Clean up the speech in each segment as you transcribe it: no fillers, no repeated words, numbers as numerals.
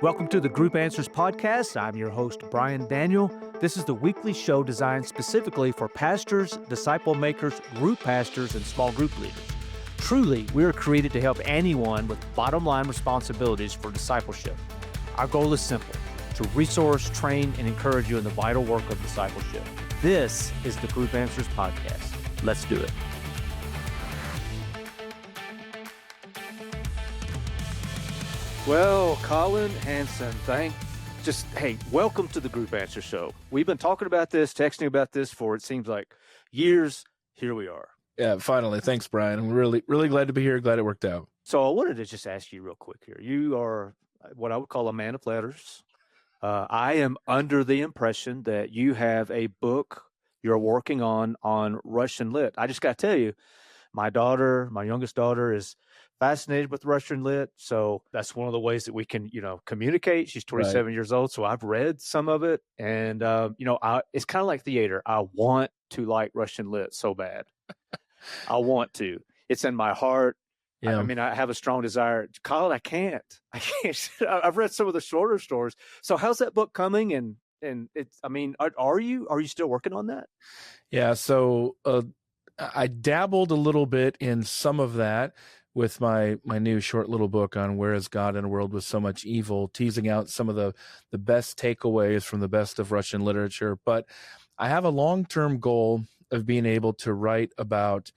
Welcome to the Group Answers podcast. I'm your host, Brian Daniel. This is the weekly show designed specifically for pastors, disciple makers, group pastors, and small group leaders. Truly, we are created to help anyone with bottom line responsibilities for discipleship. Our goal is simple: to resource, train, and encourage you in the vital work of discipleship. This is the Group Answers podcast. Let's do it. Well, Colin Hansen, welcome to the Group Answer Show. We've been talking about this, texting about this for, it seems like, years. Here we are. Yeah, finally. Thanks, Brian. I'm really glad to be here. Glad it worked out. So I wanted to just ask you real quick here. You are what I would call a man of letters. I am under the impression that you have a book you're working on Russian Lit. I just got to tell you, my youngest daughter, is fascinated with Russian Lit. So that's one of the ways that we can, communicate. She's 27 years old. So I've read some of it. And, it's kind of like theater. I want to like Russian Lit so bad. I want to. It's in my heart. Yeah. I have a strong desire. Colin, I can't. I've read some of the shorter stories. So how's that book coming? And it's, are you still working on that? Yeah. So I dabbled a little bit in some of that with my new short little book on Where is God in a World with So Much Evil, teasing out some of the best takeaways from the best of Russian literature. But I have a long-term goal of being able to write about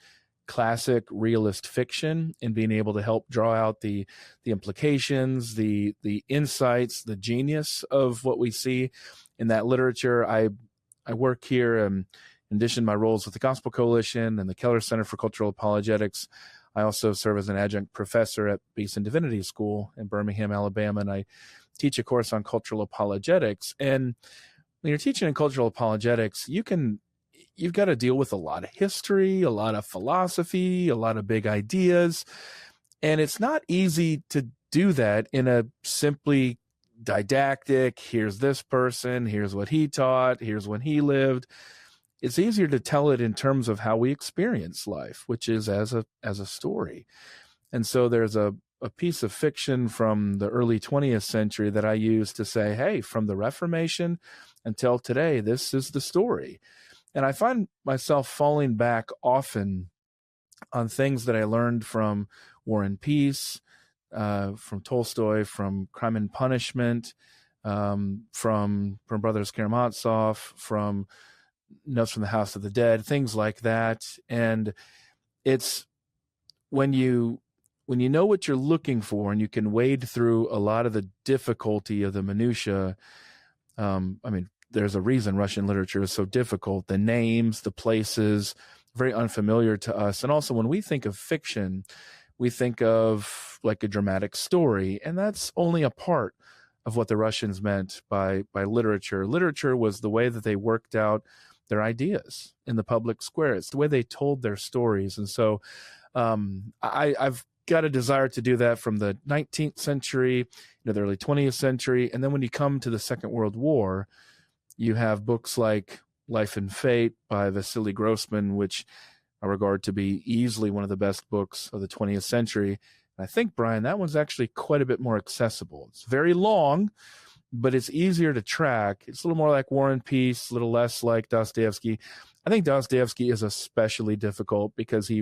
classic realist fiction and being able to help draw out the implications, the insights, the genius of what we see in that literature. I work here in addition to my roles with the Gospel Coalition and the Keller Center for Cultural Apologetics. I also serve as an adjunct professor at Beeson Divinity School in Birmingham, Alabama, and I teach a course on cultural apologetics. And when you're teaching in cultural apologetics, you've got to deal with a lot of history, a lot of philosophy, a lot of big ideas. And it's not easy to do that in a simply didactic, here's this person, here's what he taught, here's when he lived. It's easier to tell it in terms of how we experience life, which is as a story. And so there's a piece of fiction from the early 20th century that I use to say, hey, from the Reformation until today, this is the story. And I find myself falling back often on things that I learned from War and Peace, from Tolstoy, from Crime and Punishment, from Brothers Karamazov, from Notes from the House of the Dead, things like that. And it's when you know what you're looking for and you can wade through a lot of the difficulty of the minutia. There's a reason Russian literature is so difficult. The names, the places, very unfamiliar to us. And also when we think of fiction, we think of like a dramatic story. And that's only a part of what the Russians meant by literature. Literature was the way that they worked out their ideas in the public square. It's the way they told their stories. And so I've got a desire to do that from the 19th century, the early 20th century. And then when you come to the Second World War, you have books like Life and Fate by Vasily Grossman, which I regard to be easily one of the best books of the 20th century. And I think, Brian, that one's actually quite a bit more accessible. It's very long, but it's easier to track. It's a little more like War and Peace, a little less like Dostoevsky. I think Dostoevsky is especially difficult because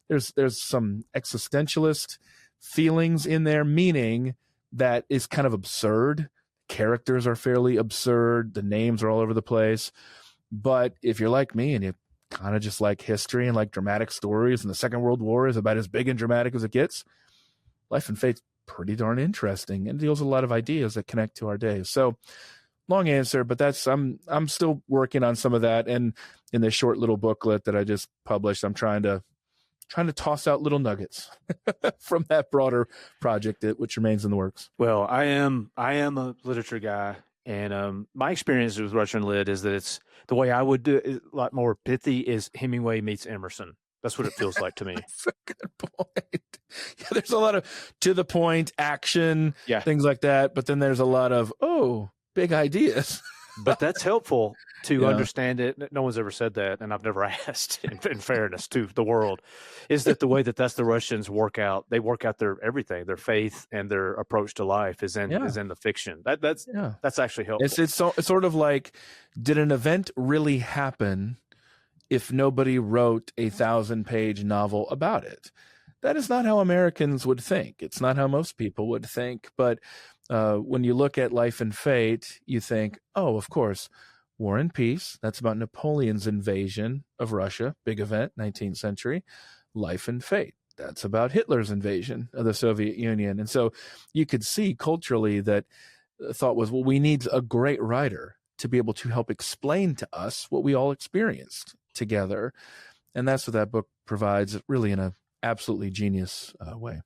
there's some existentialist feelings in there, meaning that is kind of absurd. Characters are fairly absurd. The names are all over the place. But if you're like me and you kind of just like history and like dramatic stories, and the Second World War is about as big and dramatic as it gets, Life and Fate's pretty darn interesting and deals with a lot of ideas that connect to our days. So long answer, but I'm still working on some of that. And in this short little booklet that I just published, I'm trying to toss out little nuggets from that broader project which remains in the works. Well, I am a literature guy, and my experience with Russian Lit is that it's the way I would do it, a lot more pithy, is Hemingway meets Emerson. That's what it feels like to me. That's a good point. Yeah, there's a lot of to the point action, things like that. But then there's a lot of, big ideas. but that's helpful to Yeah. understand it. No one's ever said that, and I've never asked. In fairness to the world, is that the way that's the Russians work out? They work out their everything, their faith and their approach to life is Yeah. in the fiction. Yeah. That's actually helpful. It's sort of like, did an event really happen if nobody wrote a 1,000-page novel about it? That is not how Americans would think. It's not how most people would think. But when you look at Life and Fate, you think, oh, of course, War and Peace. That's about Napoleon's invasion of Russia. Big event, 19th century. Life and Fate. That's about Hitler's invasion of the Soviet Union. And so you could see culturally that the thought was, well, we need a great writer to be able to help explain to us what we all experienced together. And that's what that book provides, really in a absolutely genius way.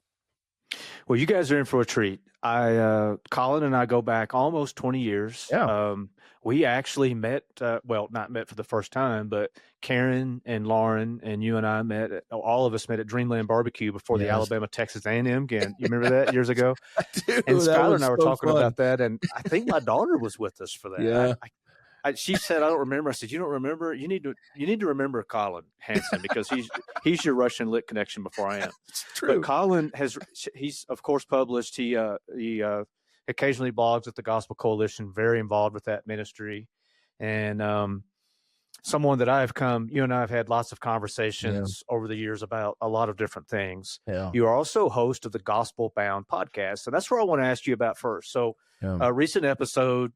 Well, you guys are in for a treat. Colin and I go back almost 20 years. Yeah. We actually met, not met for the first time, but Karen and Lauren and you and I all of us met at Dreamland Barbecue before the Alabama-Texas A&M game. You remember that years ago? Dude, and Skylar and I were talking fun. about that, and I think my daughter was with us for that. Yeah. She said, "I don't remember." I said, "You don't remember? You need to remember Colin Hansen because he's your Russian lit connection before I am." It's true. But Colin he's of course published. He occasionally blogs at the Gospel Coalition. Very involved with that ministry, and someone that you and I have had lots of conversations over the years about a lot of different things. Yeah. You are also host of the Gospel Bound podcast, and that's where I want to ask you about first. So, a recent episode.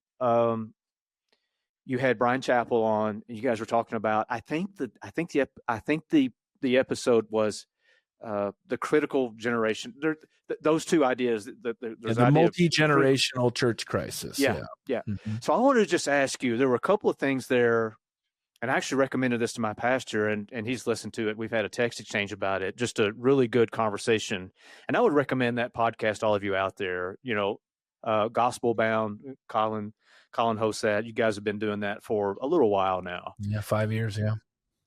You had Brian Chappell on, and you guys were talking about. I think the episode was the critical generation. Those two ideas. The multi-generational church crisis. Yeah. Mm-hmm. So I wanted to just ask you. There were a couple of things there, and I actually recommended this to my pastor, and he's listened to it. We've had a text exchange about it. Just a really good conversation, and I would recommend that podcast. All of you out there, Gospel Bound, Colin hosts that. You guys have been doing that for a little while now. Yeah, 5 years, yeah.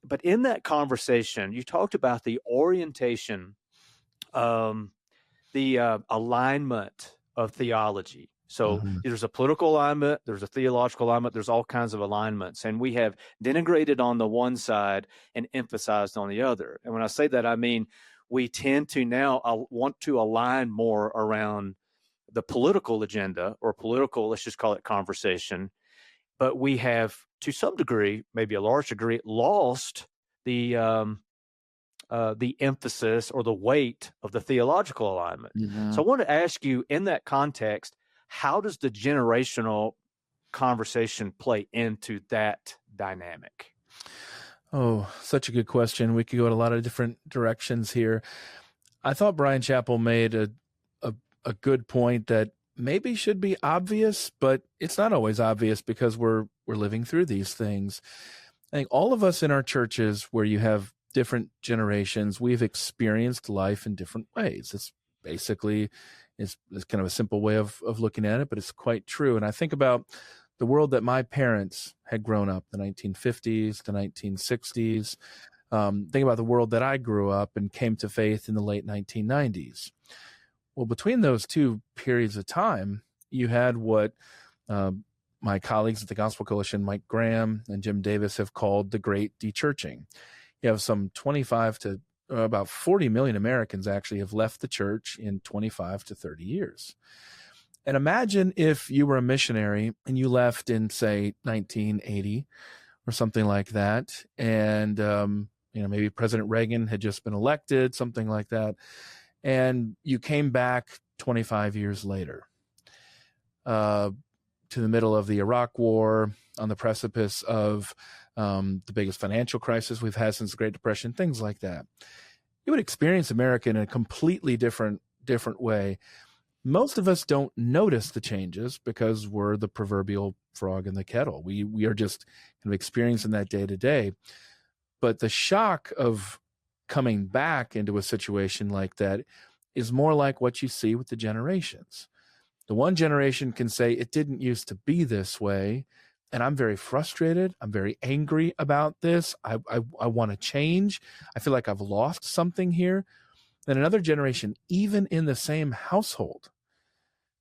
But in that conversation, you talked about the orientation, the alignment of theology. So there's a political alignment, there's a theological alignment, there's all kinds of alignments. And we have denigrated on the one side and emphasized on the other. And when I say that, I mean we tend to now want to align more around the political agenda or political, let's just call it conversation. But we have, to some degree, maybe a large degree, lost the emphasis or the weight of the theological alignment. Mm-hmm. So I want to ask you, in that context, how does the generational conversation play into that dynamic? Oh, such a good question. We could go in a lot of different directions here. I thought Brian Chappell made a good point that maybe should be obvious, but it's not always obvious because we're living through these things. I think all of us in our churches, where you have different generations, we've experienced life in different ways. It's basically it's kind of a simple way of looking at it, but it's quite true. And I think about the world that my parents had grown up, the 1950s, the 1960s. Think about the world that I grew up and came to faith in the late 1990s. Well, between those two periods of time, you had what my colleagues at the Gospel Coalition, Mike Graham and Jim Davis, have called the Great Dechurching. You have some 25 to about 40 million Americans actually have left the church in 25 to 30 years. And imagine if you were a missionary and you left in, say, 1980 or something like that, and maybe President Reagan had just been elected, something like that, and you came back 25 years later to the middle of the Iraq War, on the precipice of the biggest financial crisis we've had since the Great Depression, things like that. You would experience America in a completely different way. Most of us don't notice the changes because we're the proverbial frog in the kettle. We are just kind of experiencing that day to day. But the shock of coming back into a situation like that is more like what you see with the generations. The one generation can say, it didn't used to be this way, and I'm very frustrated. I'm very angry about this. I want to change. I feel like I've lost something here. Then another generation, even in the same household,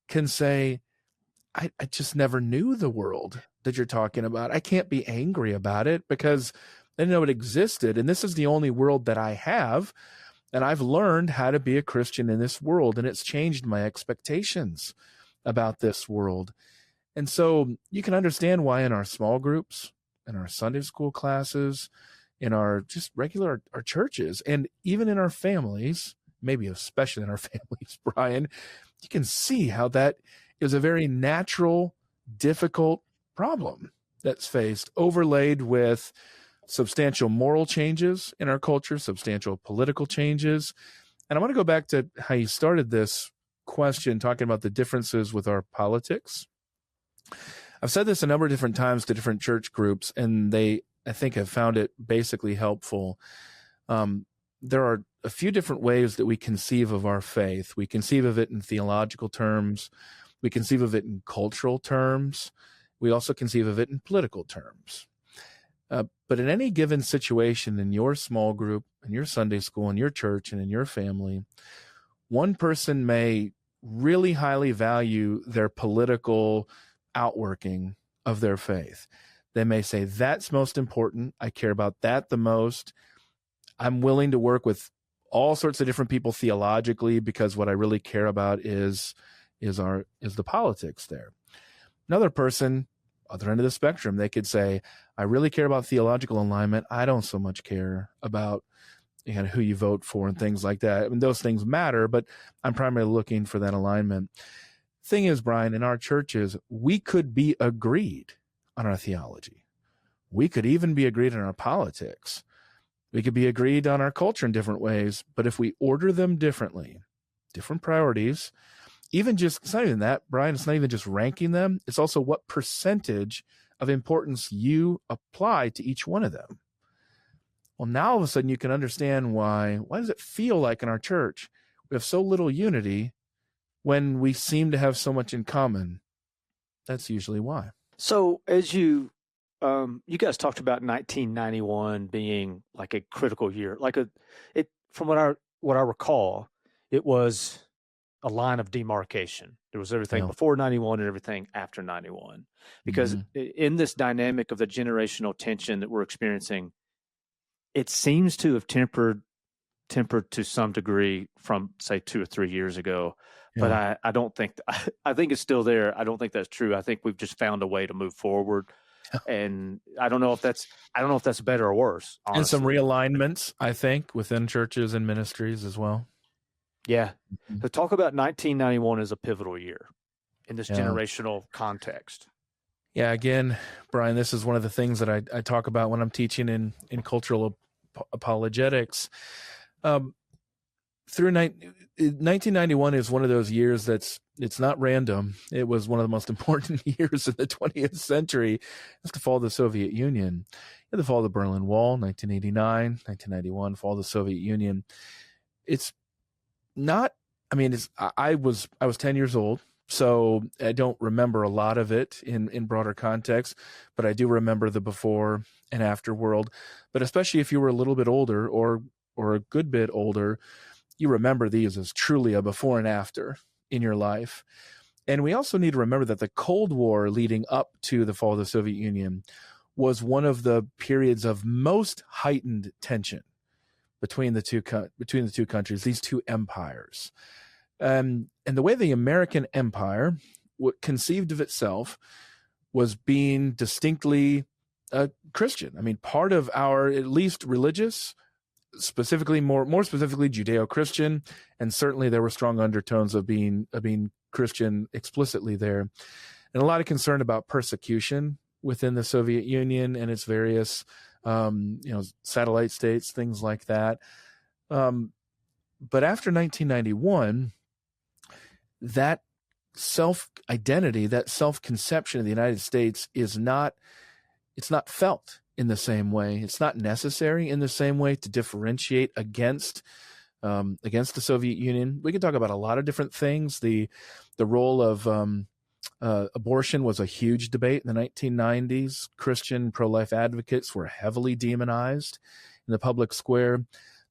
can say, I just never knew the world that you're talking about. I can't be angry about it because I didn't know it existed. And this is the only world that I have. And I've learned how to be a Christian in this world, and it's changed my expectations about this world. And so you can understand why in our small groups, in our Sunday school classes, in our just regular our churches, and even in our families, maybe especially in our families, Brian, you can see how that is a very natural, difficult problem that's faced, overlaid with substantial moral changes in our culture, substantial political changes. And I want to go back to how you started this question, talking about the differences with our politics. I've said this a number of different times to different church groups, and they, I think, have found it basically helpful. There are a few different ways that we conceive of our faith. We conceive of it in theological terms. We conceive of it in cultural terms. We also conceive of it in political terms. But in any given situation in your small group, in your Sunday school, in your church, and in your family, one person may really highly value their political outworking of their faith. They may say, that's most important. I care about that the most. I'm willing to work with all sorts of different people theologically because what I really care about is the politics there. Another person, other end of the spectrum, they could say, I really care about theological alignment. I don't so much care about who you vote for and things like that. I mean, those things matter, but I'm primarily looking for that alignment. Thing is, Brian, in our churches, we could be agreed on our theology. We could even be agreed on our politics. We could be agreed on our culture in different ways, but if we order them differently, different priorities, even just, it's not even that, Brian, it's not even just ranking them. It's also what percentage of importance you apply to each one of them. Well, now all of a sudden you can understand why does it feel like in our church we have so little unity when we seem to have so much in common? That's usually why. So as you guys talked about 1991 being like a critical year, from what I recall, it was a line of demarcation. There was everything before 91 and everything after 91, because in this dynamic of the generational tension that we're experiencing, it seems to have tempered to some degree from, say, 2 or 3 years ago. Yeah. But I don't think I think it's still there. I don't think that's true. I think we've just found a way to move forward. And I don't know if that's better or worse, honestly. And some realignments, I think, within churches and ministries as well. Yeah. So talk about 1991 as a pivotal year in this generational context. Yeah, again, Brian, this is one of the things that I talk about when I'm teaching in cultural apologetics. Through 1991 is one of those years it's not random. It was one of the most important years of the 20th century. It's the fall of the Soviet Union. The fall of the Berlin Wall, 1989, 1991, fall of the Soviet Union. It's not, I was 10 years old, so I don't remember a lot of it in broader context, but I do remember the before and after world. But especially if you were a little bit older or a good bit older, you remember these as truly a before and after in your life. And we also need to remember that the Cold War leading up to the fall of the Soviet Union was one of the periods of most heightened tension between the two countries, these two empires. And the way the American empire conceived of itself was being distinctly Christian. Part of our, at least religious, specifically more specifically Judeo-Christian, and certainly there were strong undertones of being Christian explicitly there, and a lot of concern about persecution within the Soviet Union and its various satellite states, things like that. But after 1991, that self-identity, that self-conception of the United States it's not felt in the same way. It's not necessary in the same way to differentiate against the Soviet Union. We can talk about a lot of different things. The role of abortion was a huge debate in the 1990s. Christian pro-life advocates were heavily demonized in the public square.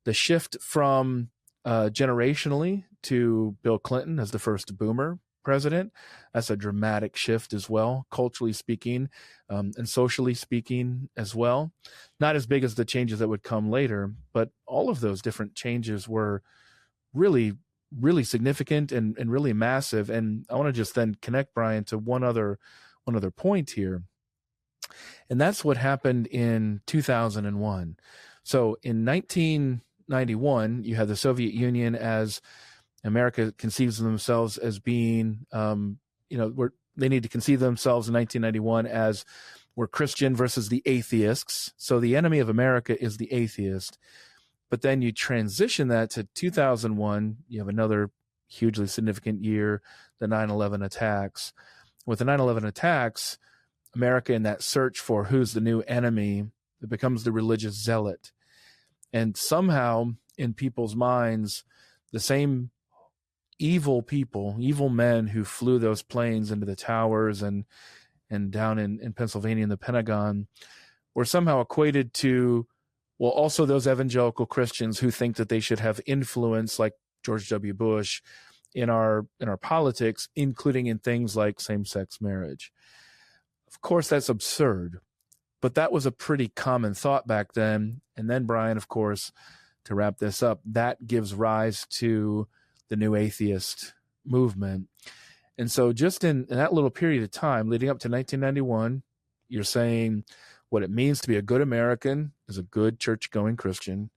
The shift from generationally to Bill Clinton as the first boomer president. That's a dramatic shift as well, culturally speaking, and socially speaking as well. Not as big as the changes that would come later, but all of those different changes were really, really significant and really massive. And I want to just then connect, Brian, to one other point here. And that's what happened in 2001. So in 1991, you had the Soviet Union as America conceives of themselves as being, they need to conceive themselves in 1991 as we're Christian versus the atheists. So the enemy of America is the atheist. But then you transition that to 2001. You have another hugely significant year, the 9/11 attacks. With the 9/11 attacks, America, in that search for who's the new enemy, it becomes the religious zealot. And somehow in people's minds, the same evil people, evil men who flew those planes into the towers and down in Pennsylvania in the Pentagon were somehow equated to, well, also those evangelical Christians who think that they should have influence, like George W. Bush, in our politics, including in things like same-sex marriage. Of course, that's absurd, but that was a pretty common thought back then. And then, Brian, of course, to wrap this up, that gives rise to the new atheist movement. And so just in that little period of time leading up to 1991, you're saying what it means to be a good American is a good church-going Christian.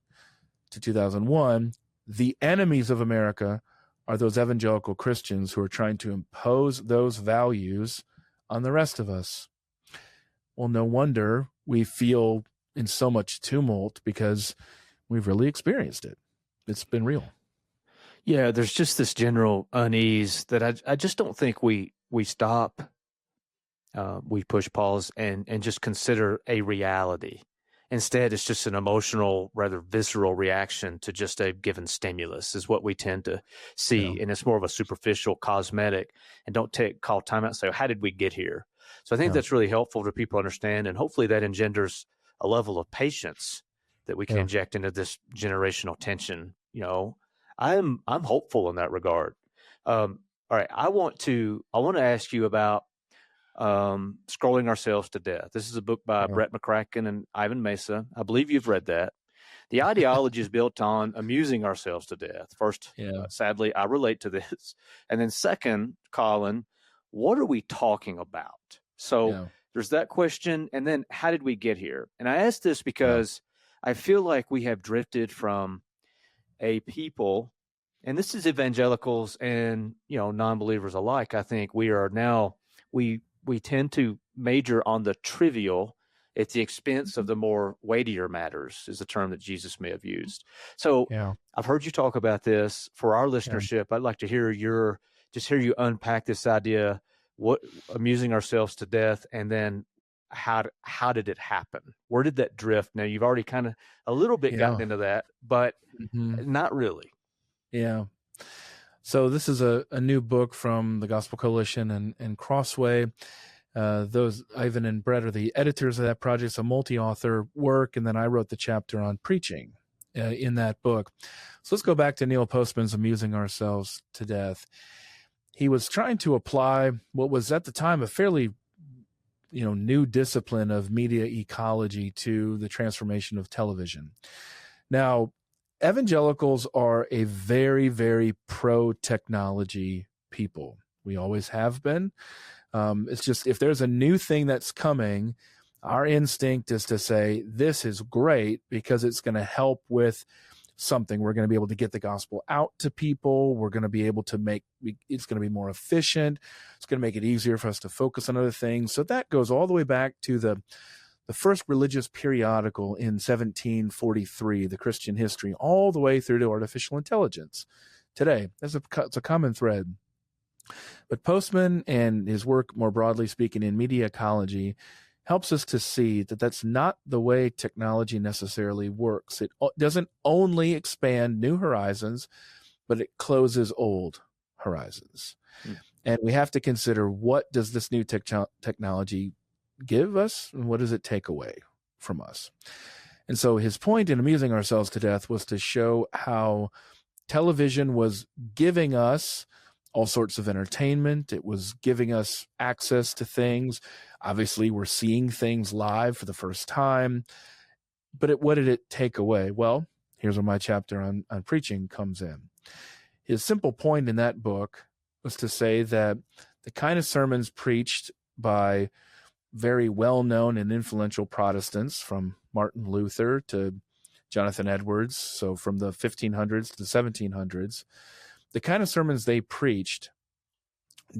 To 2001, the enemies of America are those evangelical Christians who are trying to impose those values on the rest of us. Well, no wonder we feel in so much tumult, because we've really experienced it. It's been real. Yeah, there's just this general unease that I just don't think we stop, we push pause and just consider a reality. Instead, it's just an emotional, rather visceral reaction to just a given stimulus is what we tend to see. Yeah. And it's more of a superficial, cosmetic, and don't call time out and say, how did we get here? So I think that's really helpful to people understand, and hopefully that engenders a level of patience that we can inject into this generational tension. I'm hopeful in that regard. All right, I want to ask you about Scrolling Ourselves to Death. This is a book by Brett McCracken and Ivan Mesa. I believe you've read that. The ideology is built on amusing ourselves to death. First, sadly, I relate to this. And then second, Collin, what are we talking about? So there's that question. And then how did we get here? And I ask this because I feel like we have drifted from a people, and this is evangelicals and, non-believers alike. I think we are now, we tend to major on the trivial at the expense of the more weightier matters, is the term that Jesus may have used. So I've heard you talk about this. For our listenership, I'd like to hear you unpack this idea, what amusing ourselves to death, and then how did it happen? Where did that drift? Now, you've already kind of a little bit gotten into that, but not really. Yeah. So this is a new book from the Gospel Coalition and Crossway. Those Ivan and Brett are the editors of that project. It's a multi-author work, and then I wrote the chapter on preaching in that book. So let's go back to Neil Postman's Amusing Ourselves to Death. He was trying to apply what was at the time a fairly new discipline of media ecology to the transformation of television. Now, evangelicals are a very, very pro-technology people. We always have been. It's just, if there's a new thing that's coming, our instinct is to say, this is great because it's going to help with something. We're going to be able to get the gospel out to people. We're going to be able to it's going to be more efficient. It's going to make it easier for us to focus on other things. So that goes all the way back to the first religious periodical in 1743, the Christian history, all the way through to artificial intelligence today. It's a common thread. But Postman and his work, more broadly speaking, in media ecology, helps us to see that that's not the way technology necessarily works. It doesn't only expand new horizons, but it closes old horizons. And we have to consider, what does this new technology give us, and what does it take away from us? And so his point in Amusing Ourselves to Death was to show how television was giving us all sorts of entertainment. It was giving us access to things. Obviously, we're seeing things live for the first time. But what did it take away? Well, here's where my chapter on preaching comes in. His simple point in that book was to say that the kind of sermons preached by very well-known and influential Protestants, from Martin Luther to Jonathan Edwards, so from the 1500s to the 1700s, the kind of sermons they preached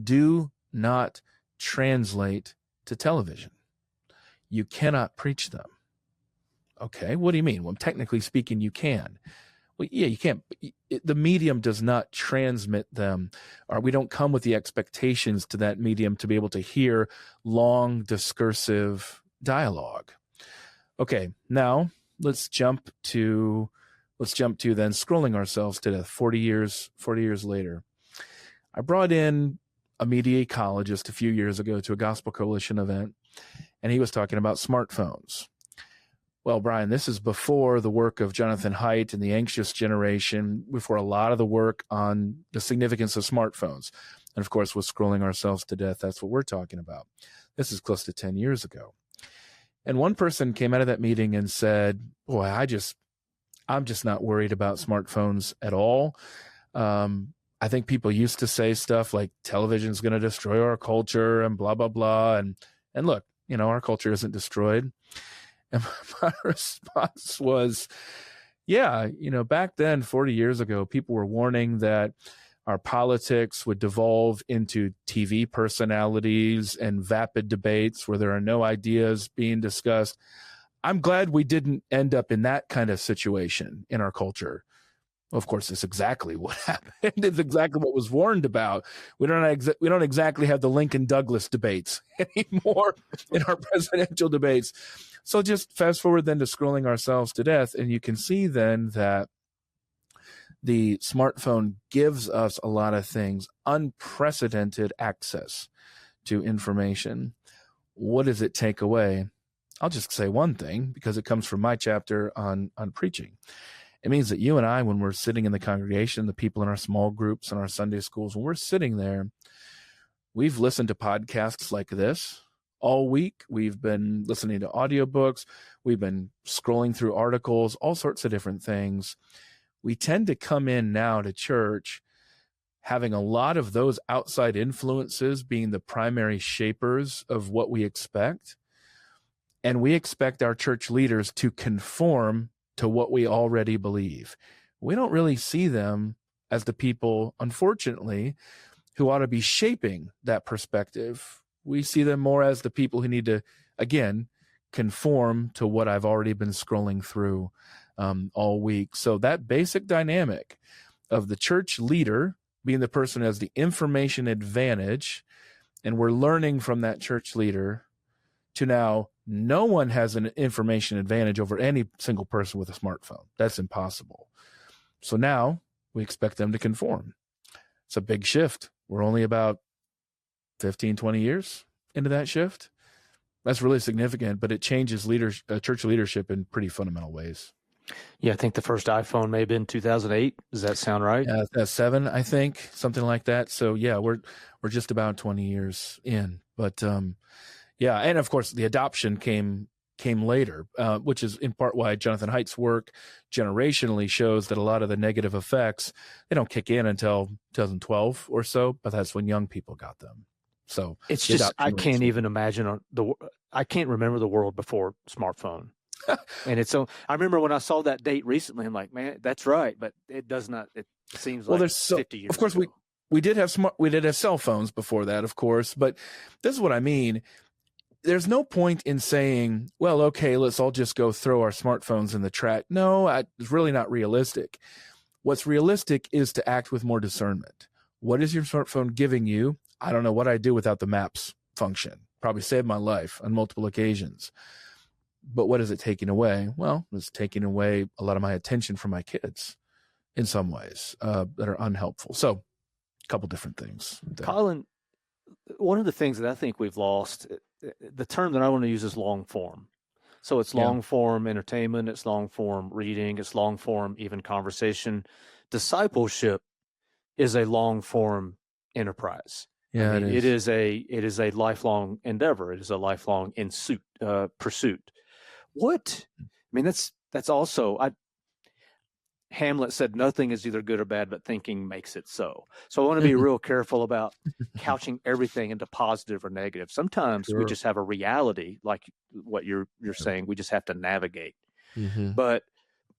do not translate to television. You cannot preach them. Okay, what do you mean? Well, technically speaking, you can. Well, yeah, you can't. The medium does not transmit them, or we don't come with the expectations to that medium to be able to hear long discursive dialogue. Okay, now let's jump to then scrolling ourselves to death 40 years later. I brought in a media ecologist a few years ago to a Gospel Coalition event, and he was talking about smartphones. Well, Brian, this is before the work of Jonathan Haidt and the anxious generation, before a lot of the work on the significance of smartphones. And of course, with scrolling ourselves to death, that's what we're talking about. This is close to 10 years ago. And one person came out of that meeting and said, boy, I'm just not worried about smartphones at all. I think people used to say stuff like television's going to destroy our culture and blah, blah, blah. And look, our culture isn't destroyed. And my response was, yeah, back then, 40 years ago, people were warning that our politics would devolve into TV personalities and vapid debates where there are no ideas being discussed. I'm glad we didn't end up in that kind of situation in our culture. Of course, it's exactly what happened. It's exactly what was warned about. We don't exactly have the Lincoln Douglas debates anymore in our presidential debates. So just fast forward then to scrolling ourselves to death, and you can see then that the smartphone gives us a lot of things, unprecedented access to information. What does it take away? I'll just say one thing, because it comes from my chapter on preaching. It means that you and I, when we're sitting in the congregation, the people in our small groups and our Sunday schools, when we're sitting there, we've listened to podcasts like this all week. We've been listening to audiobooks. We've been scrolling through articles, all sorts of different things. We tend to come in now to church having a lot of those outside influences being the primary shapers of what we expect. And we expect our church leaders to conform to what we already believe. We don't really see them as the people, unfortunately, who ought to be shaping that perspective. We see them more as the people who need to, again, conform to what I've already been scrolling through all week. So that basic dynamic of the church leader being the person who has the information advantage, and we're learning from that church leader, to now no one has an information advantage over any single person with a smartphone. That's impossible. So now we expect them to conform. It's a big shift. We're only about 15, 20 years into that shift. That's really significant, but it changes church leadership in pretty fundamental ways. Yeah, I think the first iPhone may have been 2008. Does that sound right? Yeah, 7, I think, something like that. So yeah, we're just about 20 years in. But yeah, and of course the adoption came later, which is in part why Jonathan Haidt's work generationally shows that a lot of the negative effects, they don't kick in until 2012 or so, but that's when young people got them. So it's just, I can't even imagine I can't remember the world before smartphone. And it's so, I remember when I saw that date recently, I'm like, man, that's right. But it does not, it seems like there's 50 years Of course, ago. we did have cell phones before that, of course, but this is what I mean. There's no point in saying, well, okay, let's all just go throw our smartphones in the trash. No, it's really not realistic. What's realistic is to act with more discernment. What is your smartphone giving you? I don't know what I'd do without the maps function. Probably saved my life on multiple occasions. But what is it taking away? Well, it's taking away a lot of my attention from my kids in some ways that are unhelpful. So a couple different things. Collin, one of the things that I think we've lost, the term that I want to use is long form. So it's long form entertainment, it's long form reading, it's long form even conversation. Discipleship is a long form enterprise. Yeah, I mean, it is. it is a lifelong endeavor. It is a lifelong pursuit. What? I mean, that's also Hamlet said, "Nothing is either good or bad, but thinking makes it so." So I want to be real careful about couching everything into positive or negative. Sometimes we Sure. just have a reality, like what you're Yeah. saying. We just have to navigate. Mm-hmm. But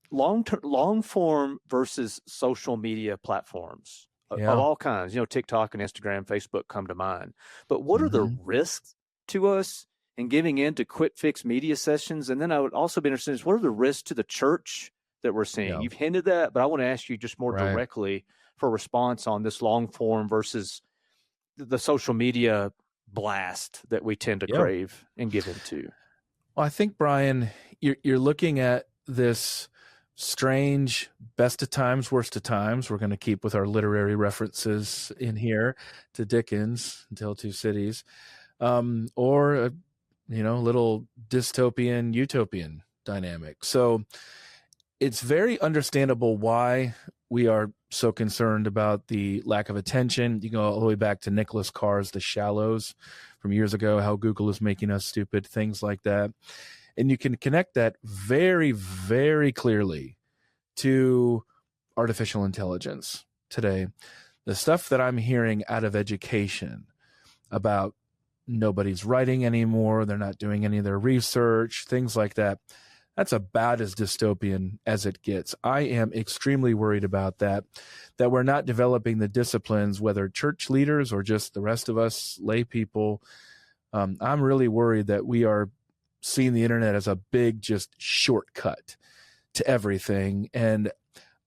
long form versus social media platforms of Yeah. all kinds, TikTok and Instagram, Facebook come to mind. But what are the Mm-hmm. risks to us in giving in to quick fix media sessions? And then I would also be interested in what are the risks to the church that we're seeing? Yeah. You've hinted that, but I want to ask you just more Right. directly for a response on this long form versus the social media blast that we tend to Yeah. crave and give into. Well, I think, Brian, you're looking at this strange best of times, worst of times. We're going to keep with our literary references in here to Dickens, Tale Two Cities, or a little dystopian, utopian dynamic. So it's very understandable why we are so concerned about the lack of attention. You go all the way back to Nicholas Carr's The Shallows from years ago, how Google is making us stupid, things like that. And you can connect that very, very clearly to artificial intelligence today. The stuff that I'm hearing out of education about nobody's writing anymore, they're not doing any of their research, things like that. That's about as dystopian as it gets. I am extremely worried about that we're not developing the disciplines, whether church leaders or just the rest of us lay people. I'm really worried that we are seeing the internet as a big just shortcut to everything. And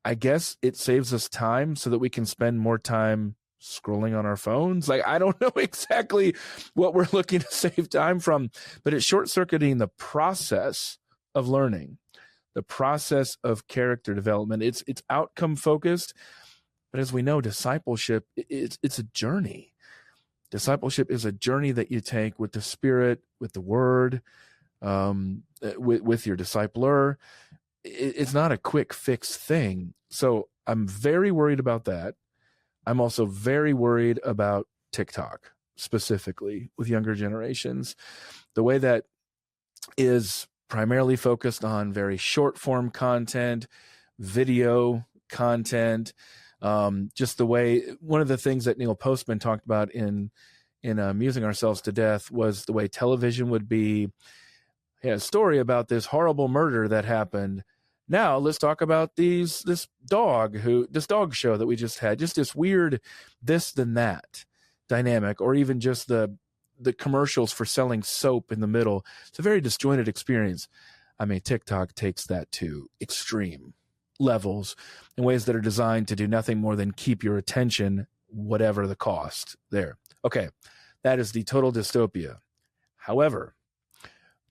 I guess it saves us time so that we can spend more time scrolling on our phones. Like, I don't know exactly what we're looking to save time from, but it's short-circuiting the process of learning, the process of character development. It's outcome focused, but as we know, discipleship, it's a journey. Discipleship is a journey that you take with the Spirit, with the Word, with your discipler. It's not a quick fix thing. So I'm very worried about that. I'm also very worried about TikTok, specifically with younger generations. The way that is primarily focused on very short form content, video content, just the way, one of the things that Neil Postman talked about in Amusing Ourselves to Death was the way television would be. He had a story about this horrible murder that happened. Now let's talk about this dog show that we just had, just this weird this then that dynamic, or even just the commercials for selling soap in the middle. It's a very disjointed experience. I mean, TikTok takes that to extreme levels in ways that are designed to do nothing more than keep your attention, whatever the cost there. Okay, that is the total dystopia. However,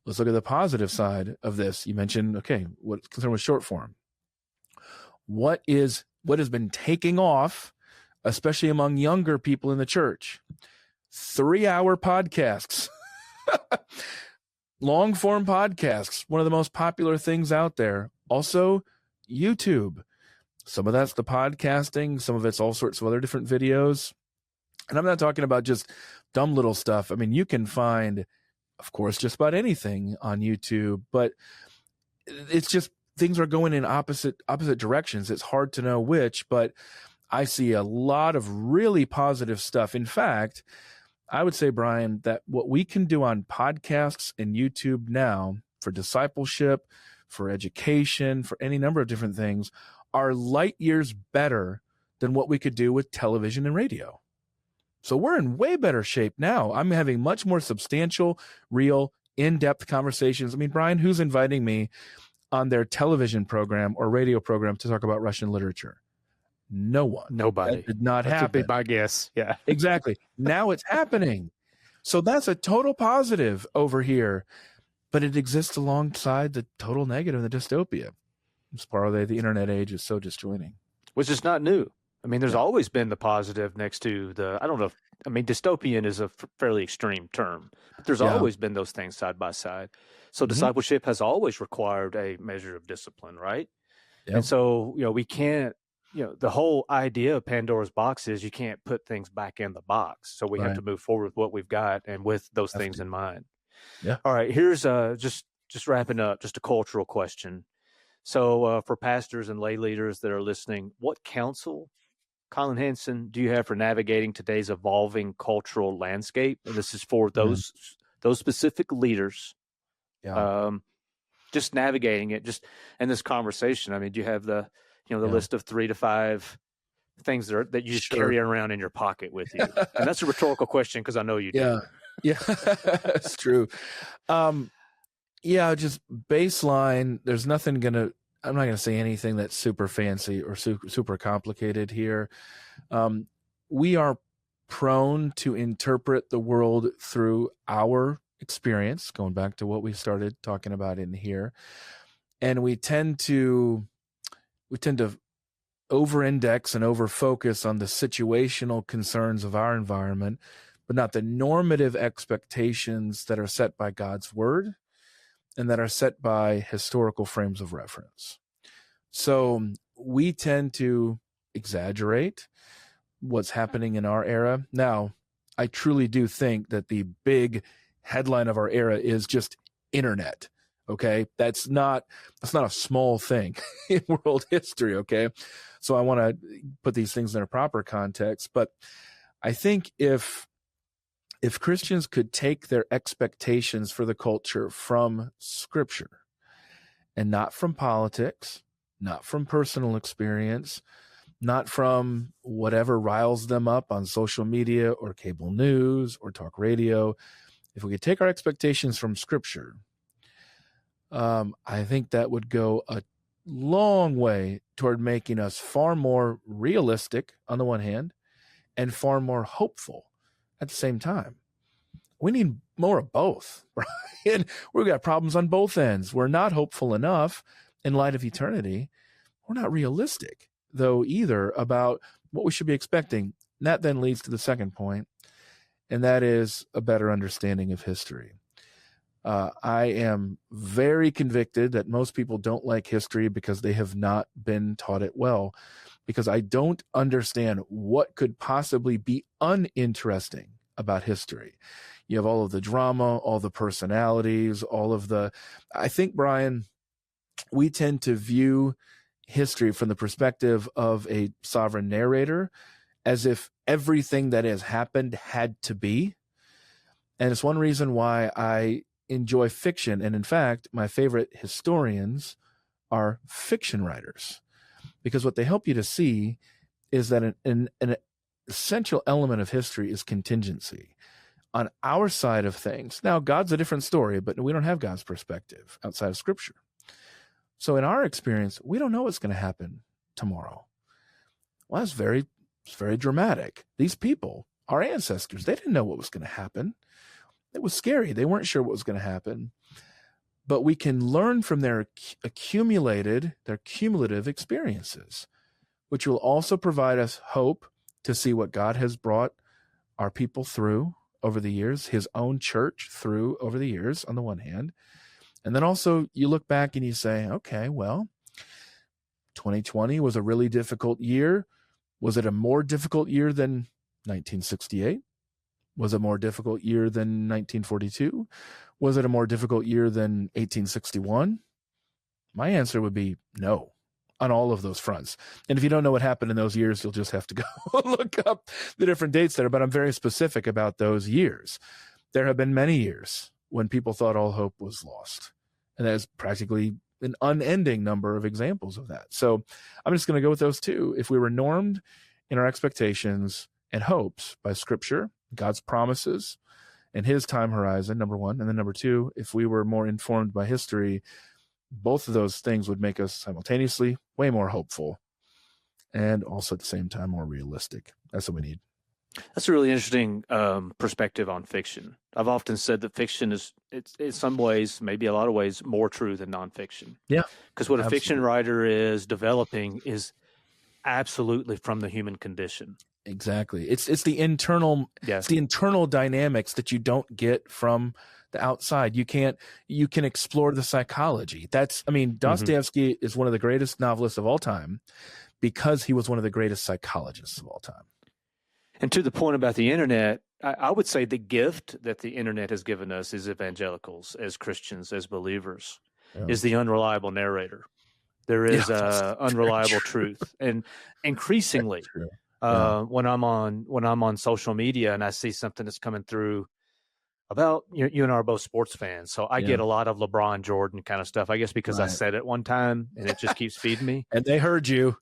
let's look at the positive side of this. You mentioned, okay, what's concerned with short form. What has been taking off, especially among younger people in the church? 3-hour podcasts, long form podcasts, one of the most popular things out there. Also, YouTube. Some of that's the podcasting, some of it's all sorts of other different videos. And I'm not talking about just dumb little stuff. I mean, you can find, of course, just about anything on YouTube, but it's just things are going in opposite directions. It's hard to know which, but I see a lot of really positive stuff. In fact, I would say, Brian, that what we can do on podcasts and YouTube now for discipleship, for education, for any number of different things are light years better than what we could do with television and radio. So we're in way better shape now. I'm having much more substantial, real, in-depth conversations. I mean, Brian, who's inviting me on their television program or radio program to talk about Russian literature? No one. Nobody. That did not happen. That would be my guess. Yeah. Exactly. Now it's happening. So that's a total positive over here, but it exists alongside the total negative, the dystopia. It's part of the internet age is so disjointing. Which is not new. I mean, there's always been the positive next to I don't know. I mean, dystopian is a fairly extreme term, but there's always been those things side by side. So discipleship has always required a measure of discipline, right? Yep. And so, we can't the whole idea of Pandora's box is you can't put things back in the box. So we have Right. to move forward with what we've got and with those Have things to. in mind. Yeah. All right, here's just wrapping up, just a cultural question. So for pastors and lay leaders that are listening, what counsel, Colin Hansen, do you have for navigating today's evolving cultural landscape? And this is for those specific leaders. Yeah. Just navigating it, just in this conversation. I mean, do you have the list of 3 to 5 things that you just carry around in your pocket with you? And that's a rhetorical question because I know you do. Yeah, it's true. Just baseline. There's nothing I'm not gonna say anything that's super fancy or super complicated here. We are prone to interpret the world through our experience, going back to what we started talking about in here, and we tend to over-index and over-focus on the situational concerns of our environment, but not the normative expectations that are set by God's word and that are set by historical frames of reference. So we tend to exaggerate what's happening in our era. Now, I truly do think that the big headline of our era is just internet. Okay. That's not a small thing in world history. Okay. So I want to put these things in a proper context, but I think if Christians could take their expectations for the culture from Scripture and not from politics, not from personal experience, not from whatever riles them up on social media or cable news or talk radio, if we could take our expectations from Scripture, I think that would go a long way toward making us far more realistic on the one hand and far more hopeful at the same time. We need more of both, Brian. We've got problems on both ends. We're not hopeful enough in light of eternity. We're not realistic, though, either about what we should be expecting. And that then leads to the second point, and that is a better understanding of history. I am very convicted that most people don't like history because they have not been taught it well, because I don't understand what could possibly be uninteresting about history. You have all of the drama, all the personalities, I think, Brian, we tend to view history from the perspective of a sovereign narrator as if everything that has happened had to be. And it's one reason why I enjoy fiction. And in fact, my favorite historians are fiction writers, because what they help you to see is that an essential element of history is contingency. On our side of things, now God's a different story, but we don't have God's perspective outside of Scripture. So in our experience, we don't know what's going to happen tomorrow. Well, it's very dramatic. These people, our ancestors, they didn't know what was going to happen. It was scary. They weren't sure what was going to happen. But we can learn from their cumulative experiences, which will also provide us hope to see what God has brought our people through over the years, his own church through over the years, on the one hand. And then also you look back and you say, okay, well, 2020 was a really difficult year. Was it a more difficult year than 1968? Was it a more difficult year than 1942? Was it a more difficult year than 1861? My answer would be no on all of those fronts. And if you don't know what happened in those years, you'll just have to go look up the different dates there. But I'm very specific about those years. There have been many years when people thought all hope was lost. And there's practically an unending number of examples of that. So I'm just going to go with those two. If we were normed in our expectations and hopes by Scripture, God's promises, and his time horizon, number one. And then number two, if we were more informed by history, both of those things would make us simultaneously way more hopeful and also at the same time more realistic. That's what we need. That's a really interesting perspective on fiction. I've often said that fiction is, it's in some ways, maybe a lot of ways, more true than nonfiction. Yeah. Because what a fiction writer is developing is absolutely from the human condition. Exactly. It's the internal it's the internal dynamics that you don't get from the outside. You can explore the psychology. Dostoevsky is one of the greatest novelists of all time because he was one of the greatest psychologists of all time. And to the point about the internet, I would say the gift that the internet has given us as evangelicals, as Christians, as believers, is the unreliable narrator. There is unreliable truth, and increasingly, when I'm on social media and I see something that's coming through about you and I are both sports fans, so I get a lot of LeBron Jordan kind of stuff. I guess because I said it one time, and it just keeps feeding me. And they heard you.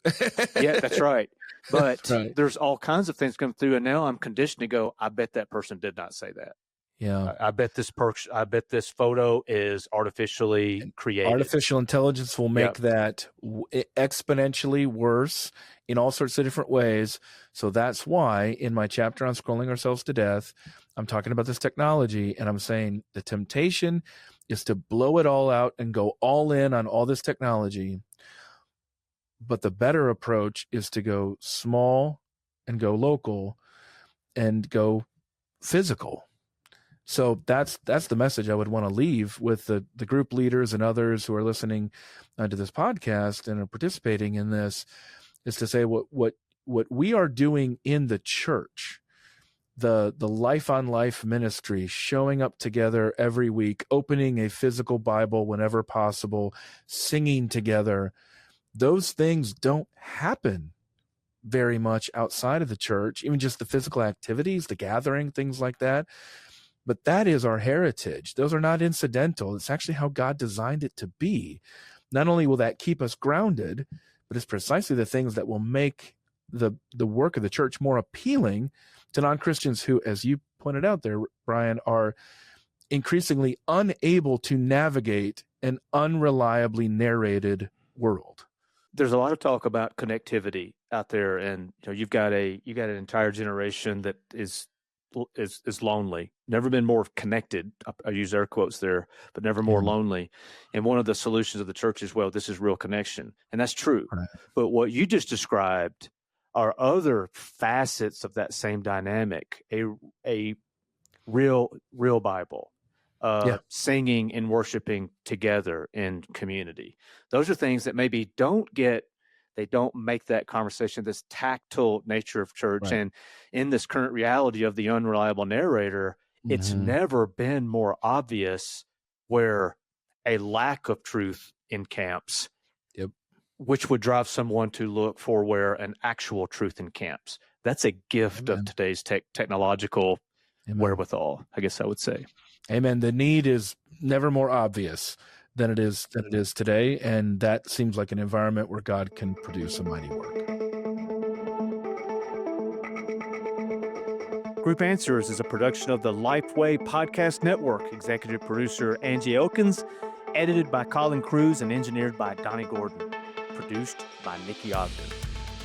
Yeah, that's right. But there's all kinds of things coming through, and now I'm conditioned to go, I bet that person did not say that. Yeah. I bet this photo is artificially created. Artificial intelligence will make that exponentially worse in all sorts of different ways. So that's why in my chapter on scrolling ourselves to death, I'm talking about this technology, and I'm saying the temptation is to blow it all out and go all in on all this technology. But the better approach is to go small and go local and go physical. So that's the message I would want to leave with the group leaders and others who are listening to this podcast and are participating in this, is to say what we are doing in the church, the life on life ministry, showing up together every week, opening a physical Bible whenever possible, singing together. Those things don't happen very much outside of the church, even just the physical activities, the gathering, things like that. But that is our heritage. Those are not incidental. It's actually how God designed it to be. Not only will that keep us grounded, but it's precisely the things that will make the work of the church more appealing to non-Christians who, as you pointed out there, Brian, are increasingly unable to navigate an unreliably narrated world. There's a lot of talk about connectivity out there, and you've got an entire generation that is lonely, never been more connected. I use air quotes there, but never more lonely. And one of the solutions of the church is, well, this is real connection, and that's true. Right. But what you just described are other facets of that same dynamic. A real Bible. Singing and worshiping together in community. Those are things that maybe don't make that conversation, this tactile nature of church. Right. And in this current reality of the unreliable narrator, it's never been more obvious where a lack of truth encamps, which would drive someone to look for where an actual truth encamps. That's a gift of today's technological wherewithal, I guess I would say. Amen. The need is never more obvious than it is today, and that seems like an environment where God can produce a mighty work. Group Answers is a production of the Lifeway Podcast Network. Executive producer Angie Elkins, edited by Colin Cruz, and engineered by Donnie Gordon. Produced by Nikki Ogden.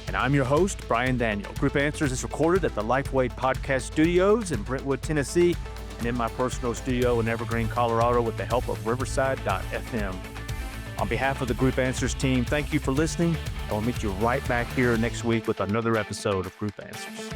And I'm your host, Brian Daniel. Group Answers is recorded at the Lifeway Podcast Studios in Brentwood, Tennessee, and in my personal studio in Evergreen, Colorado, with the help of Riverside.fm. On behalf of the Group Answers team, thank you for listening, and we'll meet you right back here next week with another episode of Group Answers.